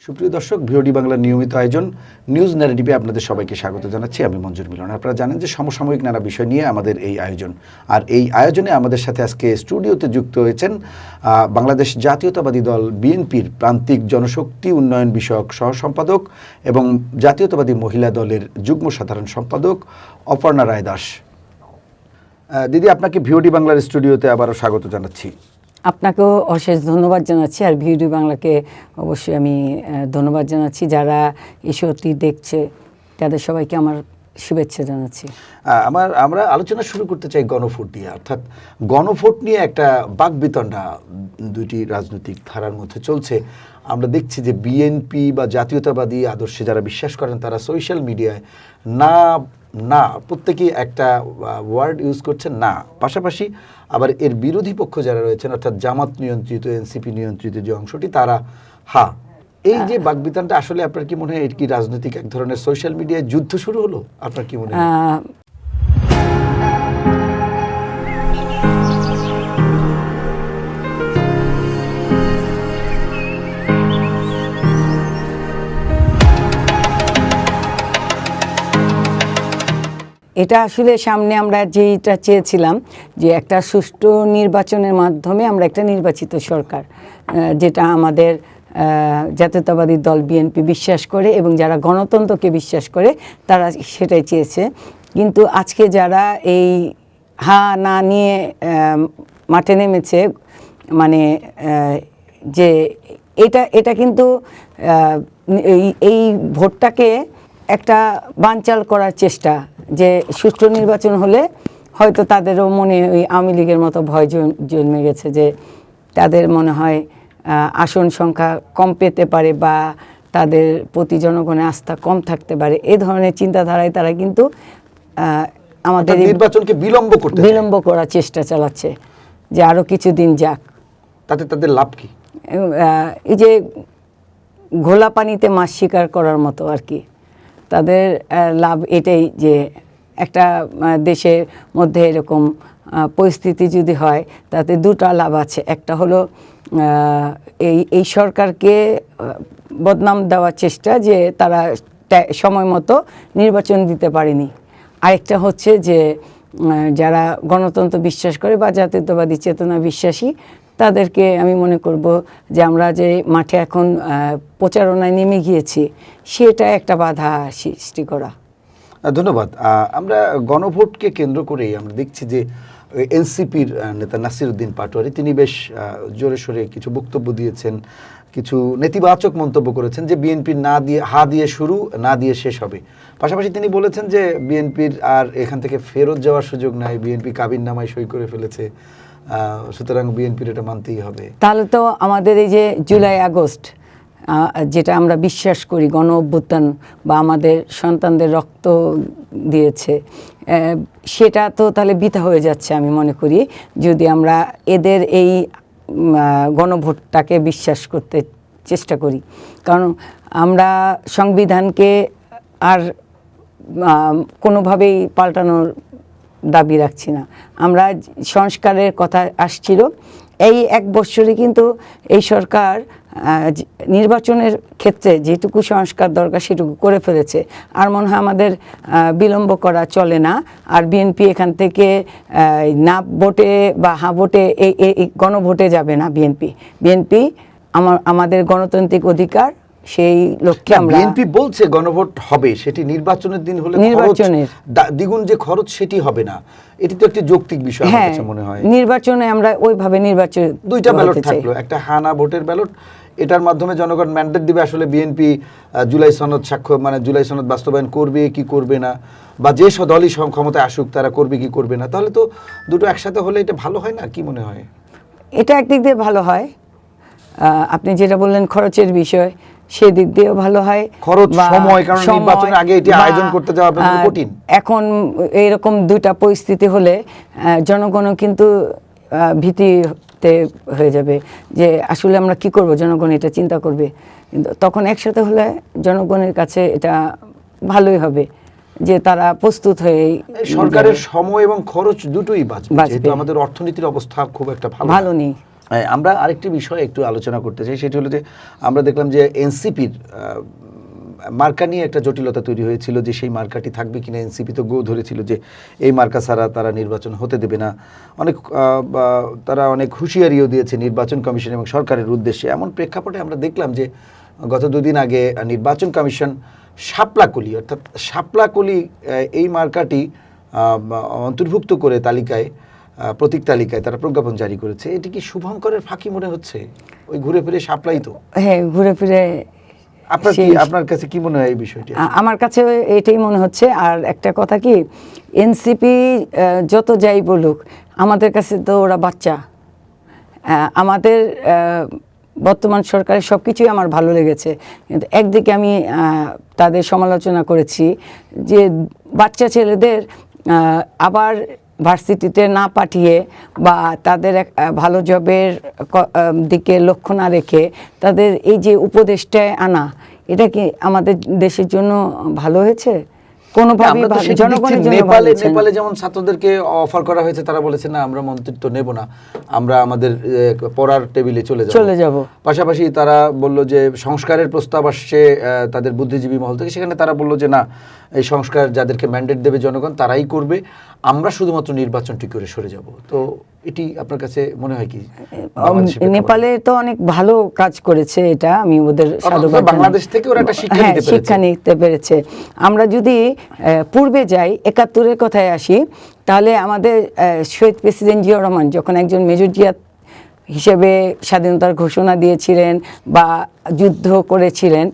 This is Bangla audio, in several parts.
সুপ্রিয় দর্শক, ভিওডি বাংলার নিয়মিত আয়োজন নিউজ ন্যারেটিভে আপনাদের সবাইকে স্বাগত জানাচ্ছি। আমি মঞ্জুর মিলন। আপনারা জানেন যে সমসাময়িক নানা বিষয় নিয়ে আমাদের এই আয়োজন। আর এই আয়োজনে আমাদের সাথে আজকে স্টুডিওতে যুক্ত হয়েছেন বাংলাদেশ জাতীয়তাবাদী দল বিএনপির প্রান্তিক জনশক্তি উন্নয়ন বিষয়ক সহ সম্পাদক এবং জাতীয়তাবাদী মহিলা দলের যুগ্ম সাধারণ সম্পাদক অপর্ণা রায় দাস। দিদি, আপনাকে ভিওডি বাংলার স্টুডিওতে আবারও স্বাগত জানাচ্ছি। আপনাকেও অশেষ ধন্যবাদ জানাচ্ছি, আর ভিওডি বাংলাকে অবশ্যই আমি ধন্যবাদ জানাচ্ছি। যারা এই শোটি দেখছে তাদের সবাইকে আমার শুভেচ্ছা জানাচ্ছি। আমরা আলোচনা শুরু করতে চাই গণভোট দিয়ে, অর্থাৎ গণভোট নিয়ে একটা বাকবিতণ্ডা দুইটি রাজনৈতিক ধারার মধ্যে চলছে। আমরা দেখছি যে বিএনপি বা জাতীয়তাবাদী আদর্শে যারা বিশ্বাস করেন তারা সোশ্যাল মিডিয়ায় না না প্রত্যেকেই একটা ওয়ার্ড ইউজ করছেন না, পাশাপাশি আবার এর বিরোধী পক্ষ যারা রয়েছেন অর্থাৎ জামাত নিয়ন্ত্রিত এনসিপি নিয়ন্ত্রিত যে অংশটি তারা হা। এই যে বাকবিতণ্ডা, আসলে আপনার কি মনে হয় এর কি রাজনৈতিক এক ধরনের সোশ্যাল মিডিয়ায় যুদ্ধ শুরু হলো? আপনার কি মনে হয়? এটা আসলে সামনে আমরা যেটা চেয়েছিলাম যে একটা সুষ্ঠু নির্বাচনের মাধ্যমে আমরা একটা নির্বাচিত সরকার, যেটা আমাদের জাতীয়তাবাদী দল বিএনপি বিশ্বাস করে এবং যারা গণতন্ত্রকে বিশ্বাস করে তারা সেটাই চেয়েছে। কিন্তু আজকে যারা এই হা না নিয়ে মাঠে নেমেছে, মানে যে এটা কিন্তু এই ভোটটাকে একটা বানচাল করার চেষ্টা, যে সুষ্ঠু নির্বাচন হলে হয়তো তাদেরও মনে ওই আওয়ামী লীগের মতো ভয় জন্মে গেছে, যে তাদের মনে হয় আসন সংখ্যা কম পেতে পারে বা তাদের প্রতি জনগণের আস্থা কম থাকতে পারে। এই ধরনের চিন্তাধারায় তারা কিন্তু আমাদের নির্বাচনকে বিলম্ব করার চেষ্টা চালাচ্ছে, যে আরও কিছুদিন যাক। তাতে তাদের লাভ কি? এই যে ঘোলা পানিতে মাছ শিকার করার মতো আর কি। তাদের লাভ এটাই যে একটা দেশের মধ্যে এরকম পরিস্থিতি যদি হয় তাতে দুটো লাভ আছে। একটা হলো এই সরকারকে বদনাম দেওয়ার চেষ্টা, যে তারা সময় মতো নির্বাচন দিতে পারেনি। আরেকটা হচ্ছে যে যারা গণতন্ত্র বিশ্বাস করে বা জাতীয়তাবাদী চেতনা বিশ্বাসী তাদেরকে আমি মনে করব যে আমরা যে মাঠে এখন প্রচারণায় নেমে গিয়েছি সেটা একটা বাধা সৃষ্টি করা। ধন্যবাদ। আমরা গণভোটকে কেন্দ্র করেই আমরা দেখছি যে এনসিপির নেতা নাসির উদ্দিন পাটোয়ারি তিনি বেশ জোরে সোরে কিছু বক্তব্য দিয়েছেন, কিছু নেতিবাচক মন্তব্য করেছেন যে বিএনপির না দিয়ে হা দিয়ে শুরু না দিয়ে শেষ হবে। পাশাপাশি তিনি বলেছেন যে বিএনপির আর এখান থেকে ফেরত যাওয়ার সুযোগ নাই, বিএনপি কাবিননামায় সই করে ফেলেছে, সুতরাং বিএনপির এটা মানতেই হবে। তাহলে তো আমাদের এই যে জুলাই আগস্ট যেটা আমরা বিশ্বাস করি গণ অভ্যুত্থান বা আমাদের সন্তানদের রক্ত দিয়েছে, সেটা তো তাহলে বৃথা হয়ে যাচ্ছে আমি মনে করি, যদি আমরা এদের এই গণভোটটাকে বিশ্বাস করতে চেষ্টা করি। কারণ আমরা সংবিধানকে আর কোনোভাবেই পাল্টানোর দাবি রাখছি না। আমরা সংস্কারের কথা আসছিল, এই এক বছরে কিন্তু এই সরকার নির্বাচনের ক্ষেত্রে যেটুকু সংস্কার দরকার সেটুকু করে ফেলেছে। আর মনে হয় আমাদের বিলম্ব করা চলে না। আর বিএনপি এখান থেকে না ভোটে বা হা ভোটে এই গণভোটে যাবে না। বিএনপি আমাদের গণতান্ত্রিক অধিকার, সেই লক্ষ্যে আমরা বিএনপি বলছে গণভোট হবে, সেটি নির্বাচনের দিন হলে দ্বিগুণ যে খরচ সেটি হবে না। এটি তো একটি যৌক্তিক বিষয় আমার কাছে মনে হয়। নির্বাচনে আমরা ওইভাবে নির্বাচন দুইটা ব্যালট থাকলো, একটা হানা ভোটের ব্যালট, এটার মাধ্যমে জনগণ ম্যান্ডেট দিবে আসলে বিএনপি জুলাই সনদ জুলাই সনদ বাস্তবায়ন করবে কি করবে না, বা যে দলই ক্ষমতায় আসুক তারা করবে কি করবে না। তাহলে তো দুটো একসাথে হলে এটা ভালো হয় না? কি মনে হয়? এটা একদিক দিয়ে ভালো হয়। আপনি যেটা বললেন খরচের বিষয়, সেদিক দিয়েও ভালো হয়। খরচ, সময়, কারণ নির্বাচনের আগে এটি আয়োজন করতে যাওয়া কঠিন। এখন এরকম দুইটা পরিস্থিতি হলে জনগণও কিন্তু ভীতিতে হয়ে যাবে, যে আসলে আমরা কি করব, জনগণ এটা চিন্তা করবে। কিন্তু তখন একসাথে হলে জনগণের কাছে এটা ভালোই হবে, যে তারা প্রস্তুত হয়ে সরকারের সময় এবং খরচ দুটোই বাঁচবে। আমাদের অর্থনীতির অবস্থা খুব একটা ভালো নেই। আমরা আরেকটি বিষয় একটু আলোচনা করতে চাই, সেটি হলো যে আমরা দেখলাম যে এনসিপির মার্কা নিয়ে একটা জটিলতা তৈরি হয়েছিল, যে সেই মার্কাটি থাকবে কিনা। এনসিপি তো গো ধরেছিল যে এই মার্কা ছাড়া তারা নির্বাচন হতে দেবে না। তারা অনেক হুঁশিয়ারিও দিয়েছে নির্বাচন কমিশন এবং সরকারের উদ্দেশ্যে। এমন প্রেক্ষাপটে আমরা দেখলাম যে গত দুদিন আগে নির্বাচন কমিশন শাপলাকলি, অর্থাৎ শাপলাকলি এই মার্কাটি অন্তর্ভুক্ত করে তালিকায়, প্রতীক তালিকায় তারা প্রজ্ঞাপন জারি করেছে। এটি কি শুভঙ্করের ফাঁকি মনে হচ্ছে? ওই ঘুরে ফিরে শাপলাই তো। হ্যাঁ, ঘুরে ফিরে। আপনার কাছে কি মনে হয় এই বিষয়টি? আমার কাছে এটাই মনে হচ্ছে। আর একটা কথা কি, এনসিপি যত যাই বলুক, আমাদের কাছে তো ওরা বাচ্চা। আমাদের বর্তমান সরকারের সব কিছুই আমার ভালো লেগেছে, কিন্তু একদিকে আমি তাদের সমালোচনা করেছি যে বাচ্চা ছেলেদের আবার ভার্সিটিতে না পাঠিয়ে বা তাদের ভালো জবের দিকে লক্ষ্য না রেখে তাদের এই যে উপদেশটায় আনা, এটা কি আমাদের দেশের জন্য ভালো হয়েছে? কোনোভাবেই জনগণের জন্য ভালো হয়েছে না। নেপালে যেমন ছাত্রদেরকে অফার করা হয়েছে, তারা বলেছে না, আমরা মন্ত্রিত্ব নেব না, আমরা আমাদের পড়ার টেবিলে চলে যাব। পাশাপাশি তারা বলল যে সংস্কারের প্রস্তাব আসছে তাদের বুদ্ধিজীবী মহল থেকে, সেখানে তারা বলল যে না, এই সংস্কার যাদেরকে ম্যান্ডেট দেবে জনগণ তারাই করবে, আমরা শুধুমাত্র নির্বাচনটি করে সরে যাব। তো এটি আপনার কাছে মনে হয় কি? নেপালে তো অনেক ভালো কাজ করেছে, এটা আমি ওদের সাধুবাদ। বাংলাদেশ থেকে ওরা একটা শিক্ষা নিতে পেরেছে। আমরা যদি পূর্বে যাই, ৭১-এর কথায় আসি, তাহলে আমাদের শহীদ প্রেসিডেন্ট জিয়াউর রহমান যখন একজন মেজর জিয়া হিসেবে স্বাধীনতার ঘোষণা দিয়েছিলেন বা যুদ্ধ করেছিলেন,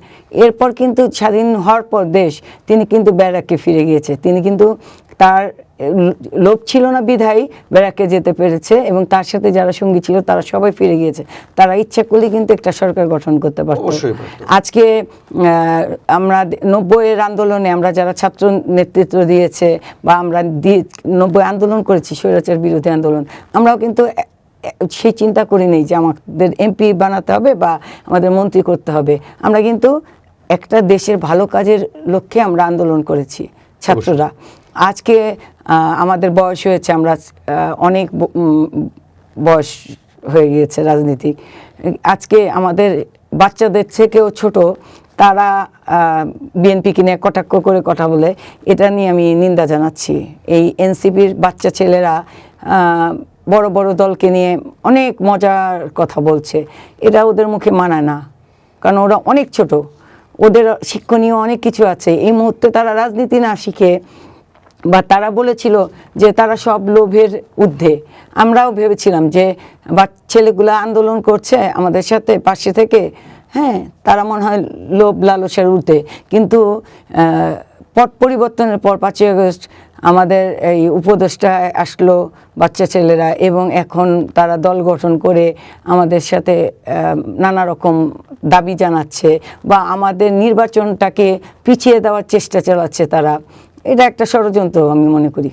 এরপর কিন্তু স্বাধীন হওয়ার পর দেশ, তিনি কিন্তু ব্যারাকে ফিরে গিয়েছে। তিনি কিন্তু তার লোভ ছিল না বিধায় ব্যারাকে যেতে পেরেছে, এবং তার সাথে যারা সঙ্গী ছিল তারা সবাই ফিরে গিয়েছে। তারা ইচ্ছা করলে কিন্তু একটা সরকার গঠন করতে পারত। আজকে আমরা ৯০-এর আন্দোলনে আমরা যারা ছাত্র নেতৃত্ব দিয়েছে বা আমরা ৯০ আন্দোলন করেছি, স্বৈরাচার বিরোধী আন্দোলন, আমরাও কিন্তু সেই চিন্তা করি নেই যে আমাদের এমপি বানাতে হবে বা আমাদের মন্ত্রী করতে হবে। আমরা কিন্তু একটা দেশের ভালো কাজের লক্ষ্যে আমরা আন্দোলন করেছি ছাত্ররা। আজকে আমাদের বয়স হয়েছে, আমরা অনেক বয়স হয়ে গিয়েছে রাজনীতি। আজকে আমাদের বাচ্চাদের থেকেও ছোট তারা বিএনপিকে নিয়ে কটাক্ষ করে কথা বলে, এটা নিয়ে আমি নিন্দা জানাচ্ছি। এই এনসিপির বাচ্চা ছেলেরা বড় বড় দলকে নিয়ে অনেক মজার কথা বলছে, এটা ওদের মুখে মানায় না, কারণ ওরা অনেক ছোট, ওদের শিক্ষণীয় অনেক কিছু আছে। এই মুহূর্তে তারা রাজনীতি না শিখে, বা তারা বলেছিল যে তারা সব লোভের ঊর্ধ্বে। আমরাও ভেবেছিলাম যে ছেলেগুলো আন্দোলন করছে আমাদের সাথে পাশে থেকে, হ্যাঁ, তারা মনে হয় লোভ লালসার ঊর্ধ্বে। কিন্তু পট পরিবর্তনের পর ৫ই আগস্ট আমাদের এই উপদেষ্টা আসলো বাচ্চা ছেলেরা, এবং এখন তারা দল গঠন করে আমাদের সাথে নানা রকম দাবি জানাচ্ছে বা আমাদের নির্বাচনটাকে পিছিয়ে দেওয়ার চেষ্টা চালাচ্ছে তারা। এটা একটা ষড়যন্ত্র আমি মনে করি।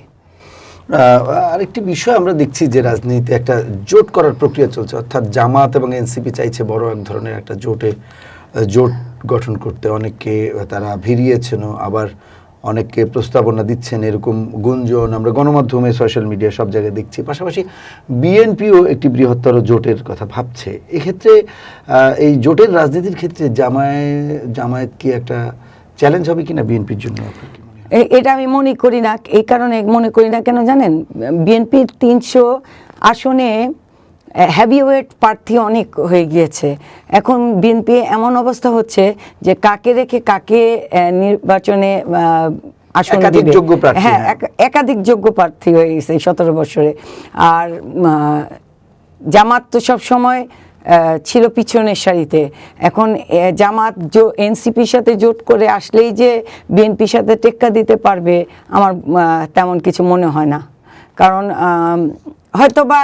আরেকটি বিষয় আমরা দেখছি যে রাজনীতিতে একটা জোট করার প্রক্রিয়া চলছে, অর্থাৎ জামাত এবং এনসিপি চাইছে বড় এক ধরনের একটা জোট গঠন করতে। অনেককে তারা ভিড়িয়েছেন, আবার অনেককে প্রস্তাবনা দিচ্ছেন, এরকম গুঞ্জন আমরা গণমাধ্যমে, সোশ্যাল মিডিয়া সব জায়গায় দেখছি। পাশাপাশি বিএনপিও একটি বৃহত্তর জোটের কথা ভাবছে। এক্ষেত্রে এই জোটের রাজনীতির ক্ষেত্রে জামায়াত কি একটা চ্যালেঞ্জ হবে কিনা বিএনপির জন্য? এটা আমি মনে করি না। এই কারণে মনে করি না কেন জানেন, বিএনপির ৩০০ আসনে হেভিওয়েট প্রার্থী অনেক হয়ে গিয়েছে। এখন বিএনপি এমন অবস্থা হচ্ছে যে কাকে রেখে কাকে নির্বাচনে আসন দিবে। হ্যাঁ, একাধিক যোগ্য প্রার্থী হয়ে গেছে এই ১৭ বছরে। আর জামাত তো সবসময় ছিল পিছনের সারিতে। এখন জামাত এনসিপির সাথে জোট করে আসলেই যে বিএনপির সাথে টেক্কা দিতে পারবে, আমার তেমন কিছু মনে হয় না। কারণ হয়তো বা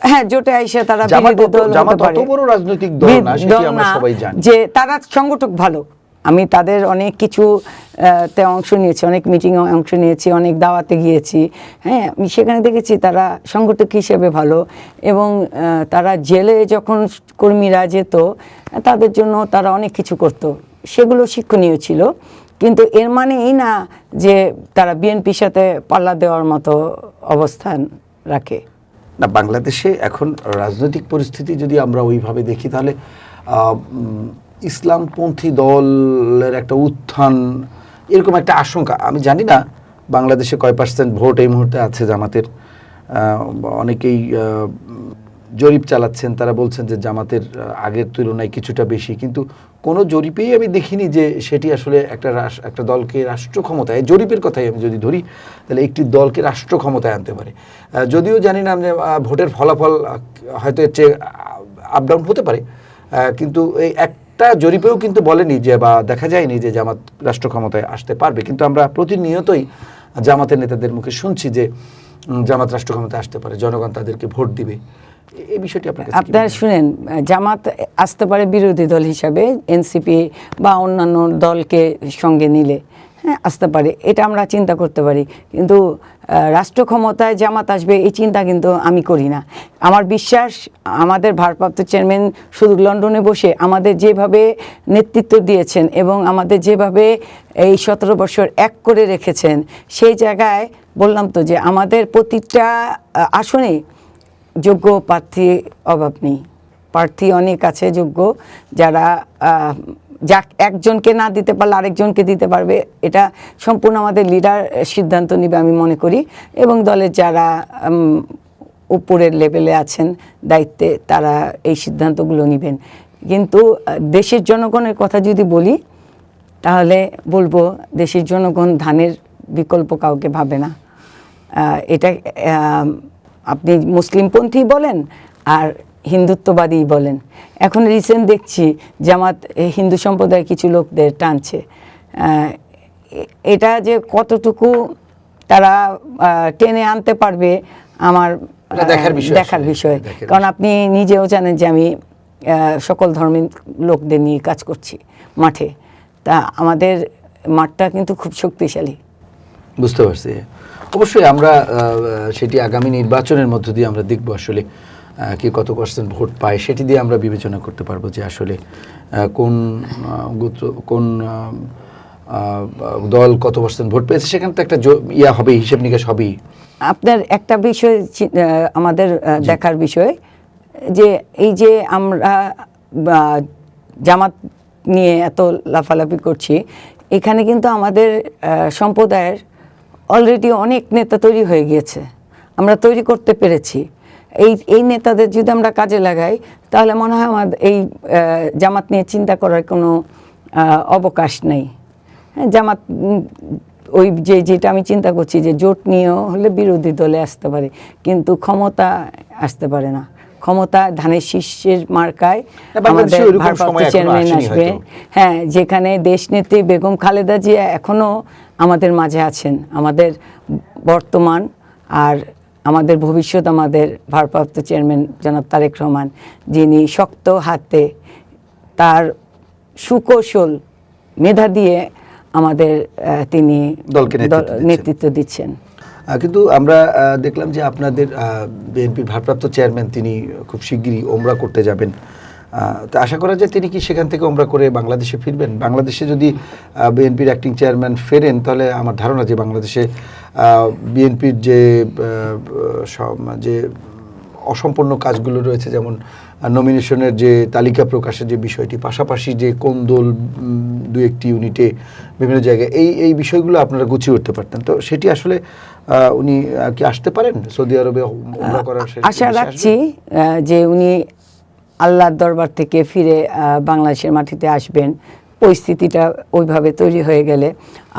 হ্যাঁ, জোটে আইসে তারা বিরোধী দল হতে পারে, যে তারা সংগঠক ভালো। আমি তাদের অনেক কিছুতে অংশ নিয়েছি, অনেক মিটিংয়ে অংশ নিয়েছি, অনেক দাওয়াতে গিয়েছি। হ্যাঁ, আমি সেখানে দেখেছি তারা সংগঠক হিসেবে ভালো, এবং তারা জেলে যখন কর্মীরা যেত তাদের জন্য তারা অনেক কিছু করত, সেগুলো শিক্ষণীয় ছিল। কিন্তু এর মানে এই না যে তারা বিএনপির সাথে পাল্লা দেওয়ার মতো অবস্থান রাখে। না, বাংলাদেশে এখন রাজনৈতিক পরিস্থিতি যদি আমরা ওইভাবে দেখি তাহলে ইসলামপন্থী দলের একটা উত্থান, এরকম একটা আশঙ্কা। আমি জানি না বাংলাদেশে কয় পার্সেন্ট ভোট এই মুহূর্তে আছে জামাতের। অনেকেই জরিপ চালাচ্ছেন, তারা বলছেন যে জামাতের আগের তুলনায় কিছুটা বেশি, কিন্তু কোনো জরিপেই আমি দেখিনি যে সেটি আসলে একটা দলকে রাষ্ট্র ক্ষমতায়, জরিপের কথাই আমি যদি ধরি তাহলে একটি দলকে রাষ্ট্র ক্ষমতায় আনতে পারে। যদিও জানি না যে ভোটের ফলাফল হয়তো এর চেয়ে আপ ডাউন হতে পারে, কিন্তু এই একটা জরিপেও কিন্তু বলেনি যে, বা দেখা যায়নি যে জামাত রাষ্ট্র ক্ষমতায় আসতে পারবে। কিন্তু আমরা প্রতিনিয়তই জামাতের নেতাদের মুখে শুনছি যে জামাত রাষ্ট্র ক্ষমতায় আসতে পারে, জনগণ তাদেরকে ভোট দিবে। এই বিষয়টি আপনারা শুনেন, জামাত আসতে পারে বিরোধী দল হিসাবে, এনসিপি বা অন্যান্য দলকে সঙ্গে নিলে, হ্যাঁ আসতে পারে, এটা আমরা চিন্তা করতে পারি। কিন্তু রাষ্ট্র ক্ষমতায় জামাত আসবে এই চিন্তা কিন্তু আমি করি না। আমার বিশ্বাস আমাদের ভারপ্রাপ্ত চেয়ারম্যান শুধু লন্ডনে বসে আমাদের যেভাবে নেতৃত্ব দিয়েছেন এবং আমাদের যেভাবে এই 17 বছর এক করে রেখেছেন, সেই জায়গায় বললাম তো যে আমাদের প্রতিটা আসনে যোগ্য প্রার্থী অভাব নেই। প্রার্থী অনেক আছে যোগ্য, যারা একজনকে না দিতে পারলে আরেকজনকে দিতে পারবে। এটা সম্পূর্ণ আমাদের লিডার সিদ্ধান্ত নেবে আমি মনে করি, এবং দলের যারা উপরের লেভেলে আছেন দায়িত্বে, তারা এই সিদ্ধান্তগুলো নেবেন। কিন্তু দেশের জনগণের কথা যদি বলি তাহলে বলবো দেশের জনগণ ধানের বিকল্প কাউকে ভাবে না। এটা আপনি মুসলিমপন্থী বলেন আর হিন্দুত্ববাদী বলেন, এখন রিসেন্ট দেখছি জামাত হিন্দু সম্প্রদায়ের কিছু লোকদের টানছে। এটা যে কতটুকু তারা টেনে আনতে পারবে আমার দেখার বিষয়। কারণ আপনি নিজেও জানেন যে আমি সকল ধর্মের লোকদের নিয়ে কাজ করছি মাঠে, তা আমাদের মাঠটা কিন্তু খুব শক্তিশালী। বুঝতে পারছি। অবশ্যই আমরা সেটি আগামী নির্বাচনের মধ্য দিয়ে আমরা দেখব আসলে কি কত পার্সেন্ট ভোট পায়, সেটি দিয়ে আমরা বিবেচনা করতে পারবো যে আসলে কোন দল কত পার্সেন্ট ভোট পেয়েছে। সেখানে তো একটা হবে, হিসেব নিকাশ হবেই। আপনার একটা বিষয় আমাদের দেখার বিষয় যে এই যে আমরা জামাত নিয়ে এত লাফালাফি করছি, এখানে কিন্তু আমাদের সম্প্রদায়ের অলরেডি অনেক নেতা তৈরি হয়ে গিয়েছে, আমরা তৈরি করতে পেরেছি। এই নেতাদের যদি আমরা কাজে লাগাই তাহলে মনে হয় আমাদের এই জামাত নিয়ে চিন্তা করার কোনো অবকাশ নেই। জামাত ওই যেটা আমি চিন্তা করছি যে জোট নিয়েও হলে বিরোধী দলে আসতে পারে, কিন্তু ক্ষমতা আসতে পারে না। ক্ষমতা ধানের শীর্ষের মার্কায় আমাদের ভারপ্রাপ্ত চেয়ারম্যান আসবে, হ্যাঁ, যেখানে দেশনেত্রী বেগম খালেদা জিয়া এখনও আমাদের মাঝে আছেন, আমাদের বর্তমান আর আমাদের ভবিষ্যৎ আমাদের ভারপ্রাপ্ত চেয়ারম্যান জনাব তারেক রহমান, যিনি শক্ত হাতে তার সুকৌশল মেধা দিয়ে আমাদের তিনি নেতৃত্ব দিচ্ছেন। কিন্তু আমরা দেখলাম যে আপনাদের বিএনপির ভারপ্রাপ্ত চেয়ারম্যান তিনি খুব শিগগিরই ওমরা করতে যাবেন, তো আশা করা যায় তিনি কি সেখান থেকে ওমরা করে বাংলাদেশে ফিরবেন। বাংলাদেশে যদি বিএনপির অ্যাক্টিং চেয়ারম্যান ফেরেন তাহলে আমার ধারণা যে বাংলাদেশে বিএনপির যে অসম্পূর্ণ কাজগুলো রয়েছে, যেমন নমিনেশনের যে তালিকা প্রকাশের যে বিষয়টি, পাশাপাশি যে কোন দল দু একটি ইউনিটে বিভিন্ন জায়গায় এই বিষয়গুলো আপনারা গুছিয়ে উঠতে পারতেন। তো সেটি আসলে উনি কি আসতে পারেন সৌদি আরবে ওমরা করার? আশা রাখছি যে উনি আল্লাহর দরবার থেকে ফিরে বাংলাদেশের মাটিতে আসবেন, পরিস্থিতিটা ওইভাবে তৈরি হয়ে গেলে।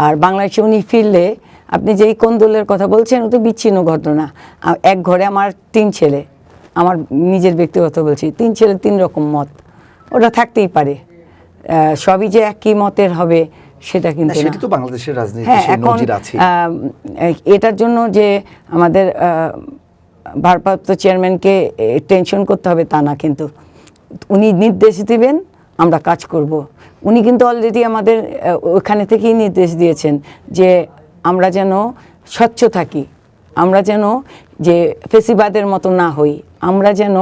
আর বাংলাদেশে উনি ফিরলে, আপনি যেই কোন দলের কথা বলছেন ও তো বিচ্ছিন্ন ঘটনা। এক ঘরে আমার 3 ছেলে, আমার নিজের ব্যক্তিগত বলছি, 3 ছেলে 3 রকম মত, ওটা থাকতেই পারে। সবই যে একই মতের হবে সেটা কিন্তু না। তো বাংলাদেশের রাজনীতিতে নজির আছে। এটার জন্য যে আমাদের ভারপ্রাপ্ত চেয়ারম্যানকে টেনশন করতে হবে তা না, কিন্তু উনি নির্দেশ দিবেন, আমরা কাজ করব। উনি কিন্তু অলরেডি আমাদের ওখানে থেকেই নির্দেশ দিয়েছেন যে আমরা যেন স্বচ্ছ থাকি, আমরা যেন যে ফেসিবাদের মতো না হই, আমরা যেন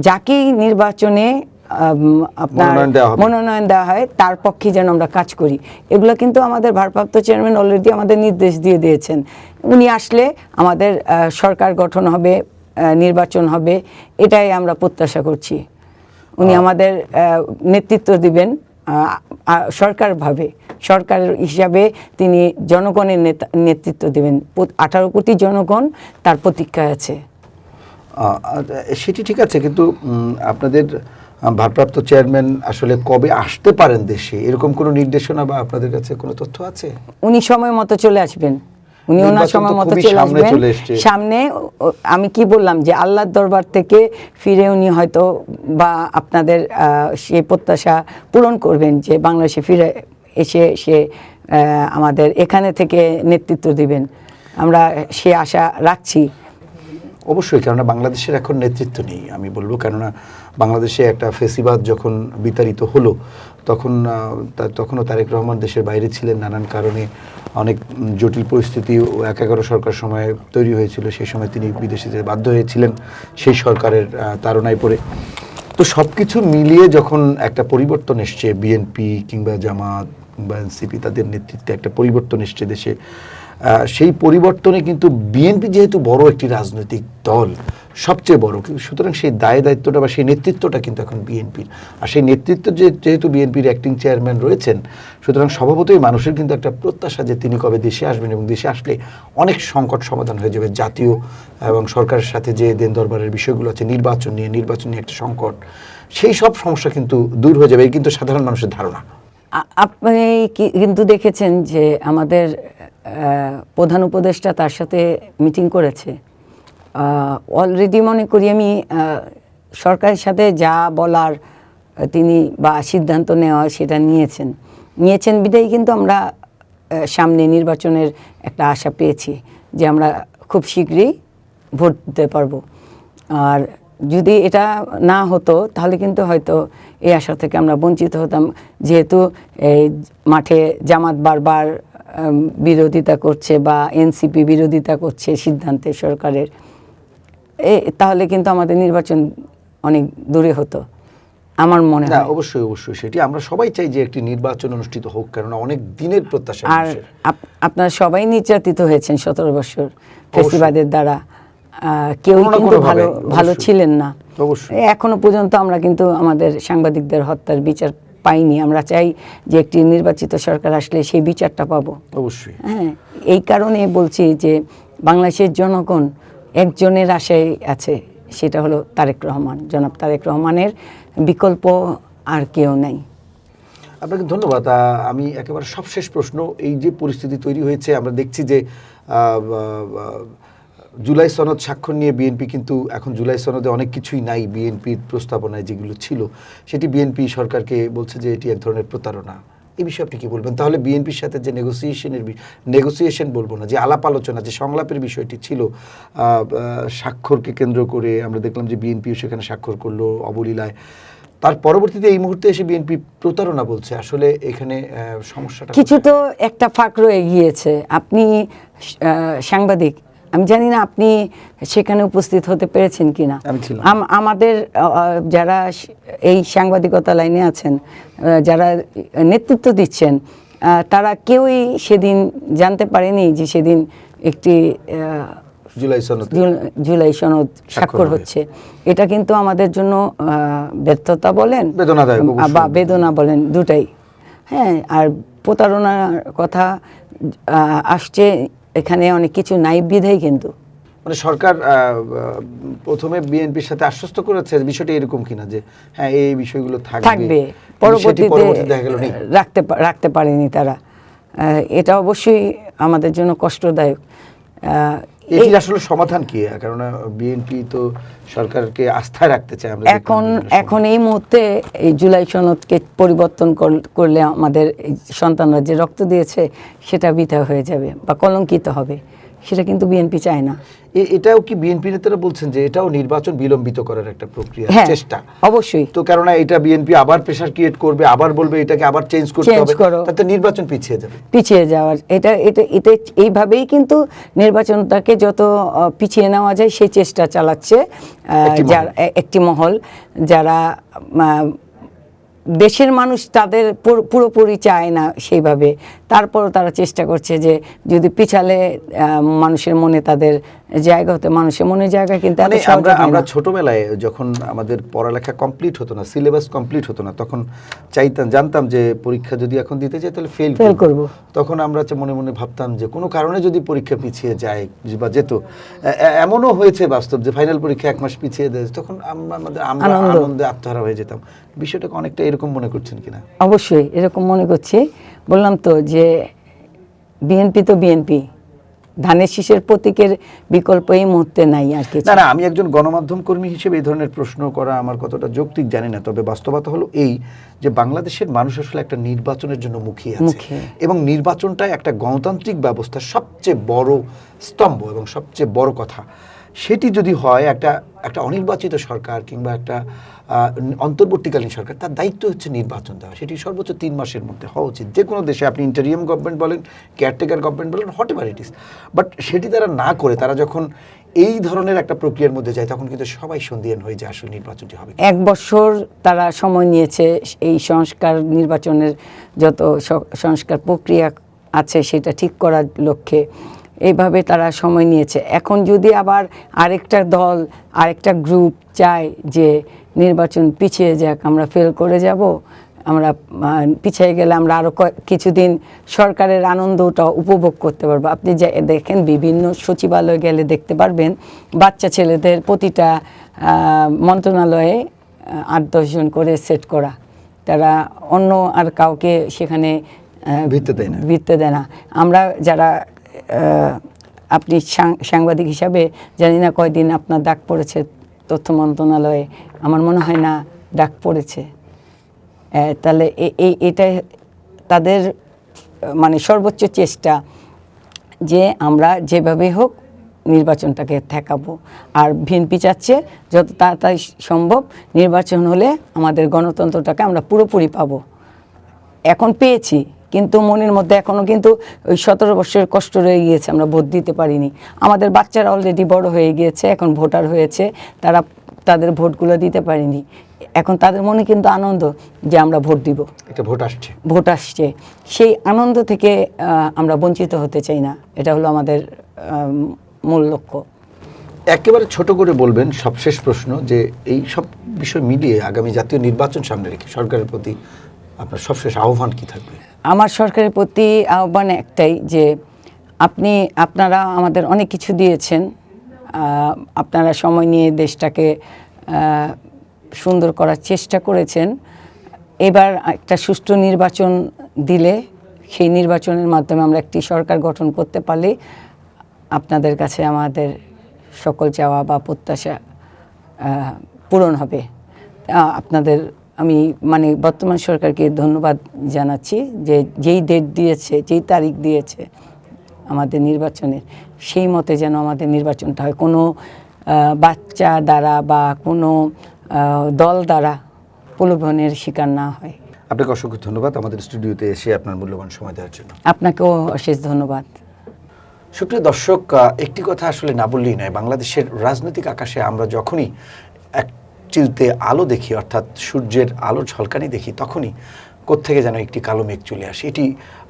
যাকেই নির্বাচনে আপনার মনোনয়ন দেওয়া হয় তার পক্ষে যেন আমরা কাজ করি। এগুলো কিন্তু আমাদের ভারপ্রাপ্ত চেয়ারম্যান অলরেডি আমাদের নির্দেশ দিয়ে দিয়েছেন। উনি আসলে আমাদের সরকার গঠন হবে নির্বাচন হবে, এটাই আমরা প্রত্যাশা করছি। উনি আমাদের নেতৃত্ব দিবেন সরকার হিসাবে তিনি জনগণের নেতৃত্ব দিবেন। 18 কোটি জনগণ তার প্রতীক্ষায় আছে। সেটি ঠিক আছে, কিন্তু আপনাদের ভারপ্রাপ্ত চেয়ারম্যান আসলে কবে আসতে পারেন দেশে, এরকম কোনো নির্দেশনা বা আপনাদের কাছে কোনো তথ্য আছে? উনি সময় মতো চলে আসবেন, উনি ওনার সময় মতো চলে আসবেন। সামনে আমি কি বললাম যে আল্লাহর দরবার থেকে ফিরে উনি হয়তো বা আপনাদের সেই প্রত্যাশা পূরণ করবেন যে বাংলাদেশে ফিরে এসে সে আমাদের এখানে থেকে নেতৃত্ব দিবেন, আমরা সে আশা রাখছি। অবশ্যই, কেননা বাংলাদেশের এখন নেতৃত্ব নেই আমি বলবো, কেননা বাংলাদেশে একটা ফেসিবাদ যখন বিতাড়িত হলো তখনও তারেক রহমান দেশের বাইরে ছিলেন, নানান কারণে অনেক জটিল পরিস্থিতি 11 সরকার সময় তৈরি হয়েছিল, সেই সময় তিনি বিদেশে যেতে বাধ্য হয়েছিলেন সেই সরকারের তাড়নায় পড়ে। তো সব কিছু মিলিয়ে যখন একটা পরিবর্তন এসছে, বিএনপি কিংবা জামাত বা এনসিপি তাদের নেতৃত্বে একটা পরিবর্তন এসছে দেশে, সেই পরিবর্তনে কিন্তু বিএনপি যেহেতু বড় একটি রাজনৈতিক দল, সবচেয়ে বড়, সুতরাং সেই দায়িত্বটা বা সেই নেতৃত্বটা কিন্তু এখন বিএনপির। আর সেই নেতৃত্ব যেহেতু বিএনপির অ্যাক্টিং চেয়ারম্যান রয়েছেন, সুতরাং স্বভাবতই মানুষের কিন্তু একটা প্রত্যাশা যে তিনি কবে দেশে আসবেন, এবং দেশে আসলে অনেক সংকট সমাধান হয়ে যাবে। জাতীয় এবং সরকারের সাথে যে দেন দরবারের বিষয়গুলো আছে, নির্বাচন নিয়ে একটা সংকট, সেই সব সমস্যা কিন্তু দূর হয়ে যাবে, এই কিন্তু সাধারণ মানুষের ধারণা। আপনি কিন্তু দেখেছেন যে আমাদের প্রধান উপদেষ্টা তার সাথে মিটিং করেছে। অলরেডি মনে করি আমি সরকারের সাথে যা বলার তিনি বা সিদ্ধান্ত নেওয়া সেটা নিয়েছেন বিধায় কিন্তু আমরা সামনে নির্বাচনের একটা আশা পেয়েছি যে আমরা খুব শীঘ্রই ভোট দিতে পারবো। আর যদি এটা না হতো তাহলে কিন্তু হয়তো এই আশা থেকে আমরা বঞ্চিত হতাম, যেহেতু এই মাঠে জামাত বারবার বিরোধিতা করছে বা এনসিপি বিরোধিতা করছে সিদ্ধান্তে সরকারের, তাহলে কিন্তু আমাদের নির্বাচন অনেক দূরে হতো আমার মনে হয়। অবশ্যই সেটি আমরা সবাই চাই যে একটি নির্বাচন অনুষ্ঠিত হোক, কারণ অনেক দিনের প্রত্যাশা। আর আপনারা সবাই নির্যাতিত হয়েছেন 17 বছর ফেসিবাদের দ্বারা, কেউ কিন্তু ভালো ছিলেন না। এখনো পর্যন্ত আমরা কিন্তু আমাদের সাংবাদিকদের হত্যার বিচার পাইনি। আমরা চাই যে একটি নির্বাচিত সরকার আসলে সেই বিচারটা পাবো। অবশ্যই। হ্যাঁ, এই কারণে বলছি যে বাংলাদেশের জনগণ একজনের আশায় আছে, সেটা হলো তারেক রহমান। জনাব তারেক রহমানের বিকল্প আর কেউ নাই। আপনাকে ধন্যবাদ। আমি একেবারে সবশেষ প্রশ্ন, এই যে পরিস্থিতি তৈরি হয়েছে, আমরা দেখছি যে জুলাই সনদ স্বাক্ষর নিয়ে বিএনপি কিন্তু এখন জুলাই সনদে অনেক কিছুই নাই বিএনপির প্রস্তাবনায় যেগুলো ছিল, সেটি বিএনপি সরকারকে বলছে যে এটি এক ধরনের প্রতারণা। এই বিষয়ে আপনি কি বলবেন? তাহলে বিএনপির সাথে যে নেগোসিয়েশন বলবো না, যে আলাপ আলোচনা, যে সংলাপের বিষয়টি ছিল স্বাক্ষরকে কেন্দ্র করে, আমরা দেখলাম যে বিএনপিও সেখানে স্বাক্ষর করলো অবলীলায়, তার পরবর্তীতে এই মুহূর্তে এসে বিএনপি প্রতারণা বলছে। আসলে এখানে সমস্যাটা কিছু তো একটা ফাঁক রয়ে গিয়েছে। আপনি সাংবাদিক, আমি জানি না আপনি সেখানে উপস্থিত হতে পেরেছেন কিনা। আমাদের যারা এই সাংবাদিকতা লাইনে আছেন, যারা নেতৃত্ব দিচ্ছেন, তারা কেউই সেদিন জানতে পারেনি যে সেদিন একটি জুলাই সনদ স্বাক্ষর হচ্ছে। এটা কিন্তু আমাদের জন্য ব্যর্থতা বলেন বা বেদনা বলেন, দুটাই। হ্যাঁ, আর প্রতারণার কথা আসছে এখানে, অনেক কিছু নাই বিধায় কিন্তু মানে সরকার প্রথমে বিএনপির সাথে আশ্বস্ত করেছে বিষয়টা এরকম কিনা যে হ্যাঁ এই বিষয়গুলো থাকবে, পরবর্তীতে রাখতে পারেনি তারা। এটা অবশ্যই আমাদের জন্য কষ্টদায়ক। এটির আসলে সমাধান কি? কারণ বিএনপি তো সরকারকে আস্থায় রাখতে চায়। আমরা এখন এই মুহূর্তে এই জুলাই সনদকে পরিবর্তন করলে আমাদের সন্তানরা যে রক্ত দিয়েছে সেটা বৃথা হয়ে যাবে বা কলঙ্কিত হবে, সেটা কিন্তু বিএনপি চায় না। এটাও কি বিএনপি নেতারা বলছেন যে এটাও নির্বাচন বিলম্বিত করার একটা প্রক্রিয়া, চেষ্টা? অবশ্যই। তো কেননা এটা বিএনপি আবার প্রেসার ক্রিয়েট করবে, আবার বলবে এটাকে আবার চেঞ্জ করতে হবে, তাতে নির্বাচন পিছিয়ে যাওয়ার এটা এইভাবেই কিন্তু নির্বাচনটাকে যত পিছিয়ে নেওয়া যায় সেই চেষ্টা চালাচ্ছে একটি মহল, যারা দেশের মানুষ তাদের পুরোপুরি চায় না সেইভাবে, তারপরও তারা চেষ্টা করছে যে যদি পিছালে মানুষের মনে তাদের জায়গা হতে মানুষের মনের জায়গা কিন্তু এত মানে সহজে আমরা হয় না। আমরা ছোটবেলায় যখন আমাদের পড়ালেখা কমপ্লিট হতো না, সিলেবাস কমপ্লিট হতো না, তখন জানতাম যে পরীক্ষা যদি এখন দিতে চাই তাহলে ফেল করব। তখন আমরা মনে মনে ভাবতাম যে কোনো কারণে যদি পরীক্ষা পিছিয়ে যায় বা যেত, এমনও হয়েছে বাস্তব যে ফাইনাল পরীক্ষা 1 মাস পিছিয়ে দেয়, তখন আমরা আনন্দে আত্মহারা হয়ে যেতাম। বিষয়টাকে অনেকটা এরকম মনে করছেন কিনা? অবশ্যই এরকম মনে করছি। বললাম তো যে বিএনপি তো বিএনপি, ধানের শীষের প্রতীকের বিকল্প এই মুহূর্তে নাই আর কিছু। না, আমি একজন গণমাধ্যম কর্মী হিসেবে এই ধরনের প্রশ্ন করা আমার কতটা যৌক্তিক জানি না, তবে বাস্তবতা হলো এই যে বাংলাদেশের মানুষ আসলে একটা নির্বাচনের জন্য মুখিয়ে আছে, এবং নির্বাচনটা একটা গণতান্ত্রিক ব্যবস্থার সবচেয়ে বড় স্তম্ভ এবং সবচেয়ে বড় কথা। সেটি যদি হয় একটা অনির্বাচিত সরকার কিংবা একটা অন্তর্বর্তীকালীন সরকার, তার দায়িত্ব হচ্ছে নির্বাচন দেওয়া। সেটি সর্বোচ্চ 3 মাসের মধ্যে হওয়া উচিত। যে কোনো দেশে আপনি ইন্টারিয়াম গভর্নমেন্ট বলেন, কেয়ারটেকার গভর্নমেন্ট বলেন, what ever it is, but সেটি তারা না করে তারা যখন এই ধরনের একটা প্রক্রিয়ার মধ্যে যায় তখন কিন্তু সবাই সন্দিহান হয়ে যায় আসলে নির্বাচনটি হবে। 1 বছর তারা সময় নিয়েছে এই সংস্কার, নির্বাচনের যত সংস্কার প্রক্রিয়া আছে সেটা ঠিক করার লক্ষ্যে এইভাবে তারা সময় নিয়েছে। এখন যদি আবার আরেকটা দল, আরেকটা গ্রুপ চায় যে নির্বাচন পিছিয়ে যাক, আমরা ফেল করে যাব, আমরা পিছিয়ে গেলে আমরা আরও কিছুদিন সরকারের আনন্দটা উপভোগ করতে পারবো। আপনি দেখেন বিভিন্ন সচিবালয়ে গেলে দেখতে পারবেন বাচ্চা ছেলেদের প্রতিটা মন্ত্রণালয়ে 8-10 জন করে সেট করা, তারা অন্য আর কাউকে সেখানে ভিত্তি দেয় না। আমরা যারা আপনি সাংবাদিক হিসাবে জানি না কয়দিন আপনার ডাক পড়েছে তথ্য মন্ত্রণালয়ে, আমার মনে হয় না ডাক পড়েছে। তাহলে এটা তাদের মানে সর্বোচ্চ চেষ্টা যে আমরা যেভাবে হোক নির্বাচনটাকে ঠেকাবো। আর বিএনপি চাচ্ছে যত তাড়াতাড়ি সম্ভব নির্বাচন হলে আমাদের গণতন্ত্রটাকে আমরা পুরোপুরি পাবো। এখন পেয়েছি, কিন্তু মনের মধ্যে এখনও কিন্তু ওই 17 বছরের কষ্ট রয়ে গিয়েছে, আমরা ভোট দিতে পারিনি। আমাদের বাচ্চারা অলরেডি বড় হয়ে গিয়েছে, এখন ভোটার হয়েছে, তারা তাদের ভোটগুলো দিতে পারেনি। এখন তাদের মনে কিন্তু আনন্দ যে আমরা ভোট দিব, ভোট আসছে। সেই আনন্দ থেকে আমরা বঞ্চিত হতে চাই না, এটা হলো আমাদের মূল লক্ষ্য। একেবারে ছোট করে বলবেন, সবশেষ প্রশ্ন, যে এই সব বিষয় মিলিয়ে আগামী জাতীয় নির্বাচন সামনে রেখে সরকারের প্রতি আপনার সবশেষ আহ্বান কি থাকবে? আমার সরকারের প্রতি আহ্বান একটাই, যে আপনারা আমাদের অনেক কিছু দিয়েছেন, আপনারা সময় নিয়ে দেশটাকে সুন্দর করার চেষ্টা করেছেন। এবার একটা সুষ্ঠু নির্বাচন দিলে, সেই নির্বাচনের মাধ্যমে আমরা একটি সরকার গঠন করতে পারলে আপনাদের কাছে আমাদের সকল চাওয়া বা প্রত্যাশা পূরণ হবে। আপনাদের আমি মানে বর্তমান সরকারকে ধন্যবাদ জানাচ্ছি যে যেই ডেট দিয়েছে, যেই তারিখ দিয়েছে আমাদের নির্বাচনের, সেই মতে যেন আমাদের নির্বাচনটা হয়, কোনো বাচ্চা দ্বারা বা কোনো দল দ্বারা প্রলোভনের শিকার না হয়। আপনাকে অসংখ্য ধন্যবাদ আমাদের স্টুডিওতে এসে আপনার মূল্যবান সময় দেওয়ার জন্য। আপনাকেও অশেষ ধন্যবাদ। সুপ্রিয় দর্শক, একটি কথা আসলে না বললেই নয়, বাংলাদেশের রাজনৈতিক আকাশে আমরা যখনই এক চিলতে আলো দেখি, অর্থাৎ সূর্যের আলো ঝলকানি দেখি, তখনই কোত্থেকে যেন একটি কালো মেঘ চলে আসে। এটি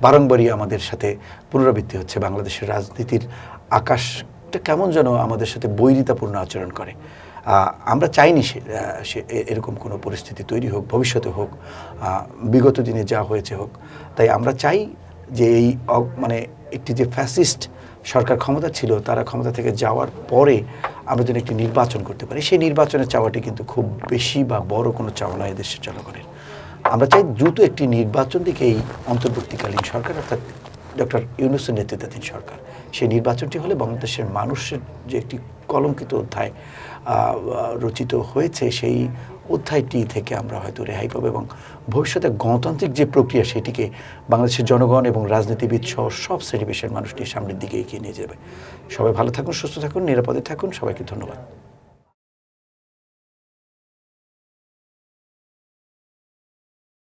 বারংবারই আমাদের সাথে পুনরাবৃত্তি হচ্ছে। বাংলাদেশের রাজনীতির আকাশটা কেমন যেন আমাদের সাথে বৈরিতাপূর্ণ আচরণ করে। আমরা চাইনি সে এরকম কোনো পরিস্থিতি তৈরি হোক, ভবিষ্যতে হোক, বিগত দিনে যা হয়েছে হোক। তাই আমরা চাই যে এই মানে একটি যে ফ্যাসিস্ট সরকার ক্ষমতা ছিল, তারা ক্ষমতা থেকে যাওয়ার পরে আমরা যেন একটি নির্বাচন করতে পারি। সেই নির্বাচনের চাওয়াটি কিন্তু খুব বেশি বা বড় কোনো চাওয়া নয় দেশের জনগণের। আমরা চাই দ্রুত একটি নির্বাচন দিকে এই অন্তর্বর্তীকালীন সরকার, অর্থাৎ ডক্টর ইউনূসের নেতৃত্বাধীন সরকার, সেই নির্বাচনটি হলে বাংলাদেশের মানুষের যে একটি কলঙ্কিত অধ্যায় রচিত হয়েছে, সেই অধ্যায়টি থেকে আমরা হয়তো রেহাই পাবো এবং ভবিষ্যতে গণতান্ত্রিক যে প্রক্রিয়া, সেটিকে বাংলাদেশের জনগণ এবং রাজনীতিবিদ সহ সব শ্রেণী পেশার মানুষটি সামনের দিকে এগিয়ে নিয়ে যাবে। সবাই ভালো থাকুন, সুস্থ থাকুন, নিরাপদে থাকুন। সবাইকে ধন্যবাদ।